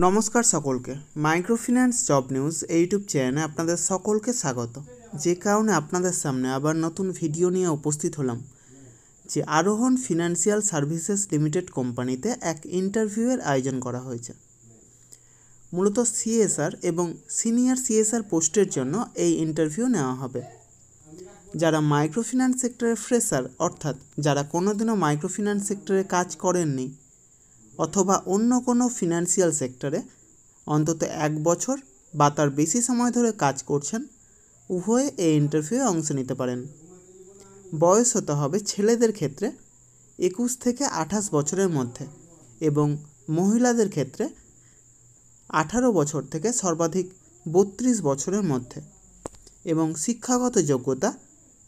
নমস্কার সকলকে। Microfinance job news YouTube চ্যানেলে আপনাদের সকলকে স্বাগত। যে কারণে আপনাদের সামনে আবার নতুন ভিডিও নিয়ে উপস্থিত হলাম যে আরোহণ ফিনান্সিয়াল সার্ভিসেস লিমিটেড কোম্পানিতে এক ইন্টারভিউয়ের আয়োজন করা হয়েছে। মূলত সিএসআর এবং সিনিয়র সিএসআর পোস্টের জন্য এই ইন্টারভিউ নেওয়া হবে। যারা মাইক্রোফিন্যান্স সেক্টরে ফ্রেশার, অর্থাৎ যারা কোনোদিনও মাইক্রোফিন্যান্স সেক্টরে কাজ করেননি অথবা অন্য কোনো ফিনান্সিয়াল সেক্টরে অন্তত 1 বছর বা তার বেশি সময় ধরে কাজ করছেন, উভয়ে এই ইন্টারভিউয়ে অংশ নিতে পারেন। বয়স হতে হবে ছেলেদের ক্ষেত্রে 21 থেকে 28 বছরের মধ্যে এবং মহিলাদের ক্ষেত্রে 18 বছর থেকে সর্বাধিক 32 বছরের মধ্যে, এবং শিক্ষাগত যোগ্যতা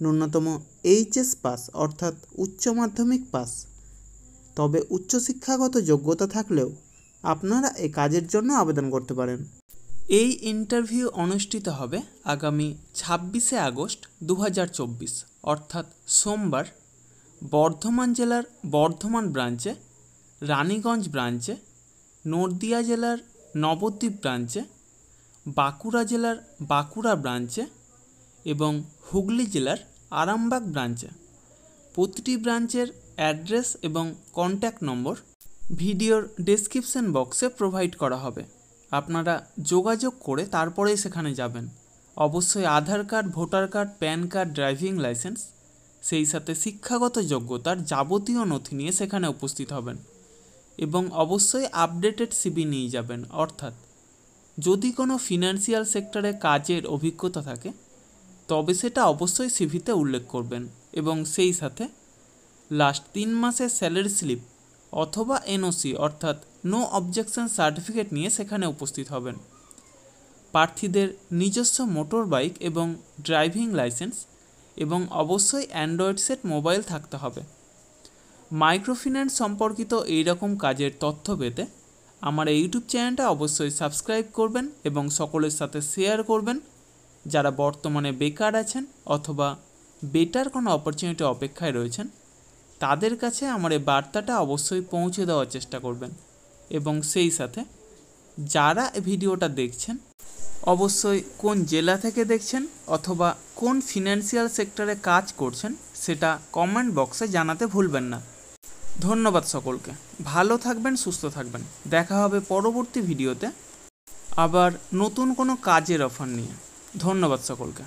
ন্যূনতম এইচএস পাস অর্থাৎ উচ্চ মাধ্যমিক পাস। তবে উচ্চশিক্ষাগত যোগ্যতা থাকলেও আপনারা এই কাজের জন্য আবেদন করতে পারেন। এই ইন্টারভিউ অনুষ্ঠিত হবে আগামী 26শে আগস্ট 2024 অর্থাৎ সোমবার বর্ধমান জেলার বর্ধমান ব্রাঞ্চে, রানীগঞ্জ ব্রাঞ্চে, নদিয়া জেলার নবদ্বীপ ব্রাঞ্চে, বাঁকুড়া জেলার বাঁকুড়া ব্রাঞ্চে এবং হুগলি জেলার আরামবাগ ব্রাঞ্চে। প্রতিটি ব্রাঞ্চের অ্যাড্রেস এবং কন্ট্যাক্ট নম্বর ভিডিওর ডেসক্রিপশন বক্সে প্রোভাইড করা হবে। আপনারা যোগাযোগ করে তারপরেই সেখানে যাবেন। অবশ্যই Aadhaar card, voter card, PAN card, driving licence, সেই সাথে শিক্ষাগত যোগ্যতার যাবতীয় নথি নিয়ে সেখানে উপস্থিত হবেন এবং অবশ্যই আপডেটেড সিভি নিয়ে যাবেন। অর্থাৎ যদি কোনো ফিনান্সিয়াল সেক্টরে কাজের অভিজ্ঞতা থাকে তবে সেটা অবশ্যই সিভিতে উল্লেখ করবেন এবং সেই সাথে লাস্ট 3 মাসের স্যালারি স্লিপ অথবা এনওসি অর্থাৎ নো অবজেকশন সার্টিফিকেট নিয়ে সেখানে উপস্থিত হবেন। প্রার্থীদের নিজস্ব মোটর বাইক এবং ড্রাইভিং লাইসেন্স এবং অবশ্যই অ্যান্ড্রয়েড সেট মোবাইল থাকতে হবে। মাইক্রোফিন্যান্স সম্পর্কিত এই রকম কাজের তথ্য পেতে আমার ইউটিউব চ্যানেলটা অবশ্যই সাবস্ক্রাইব করবেন এবং সকলের সাথে শেয়ার করবেন। যারা বর্তমানে বেকার আছেন অথবা বেটার কোনো অপরচুনিটি অপেক্ষায় রয়েছেন তাদের কাছে আমার এই বার্তাটা অবশ্যই পৌঁছে দেওয়ার চেষ্টা করবেন। এবং সেই সাথে যারা এই ভিডিওটা দেখছেন অবশ্যই কোন জেলা থেকে দেখছেন অথবা কোন ফিনান্সিয়াল সেক্টরে কাজ করছেন সেটা কমেন্ট বক্সে জানাতে ভুলবেন না। ধন্যবাদ সকলকে। ভালো থাকবেন, সুস্থ থাকবেন। দেখা হবে পরবর্তী ভিডিওতে আবার নতুন কোনো কাজের অফার নিয়ে। ধন্যবাদ সকলকে।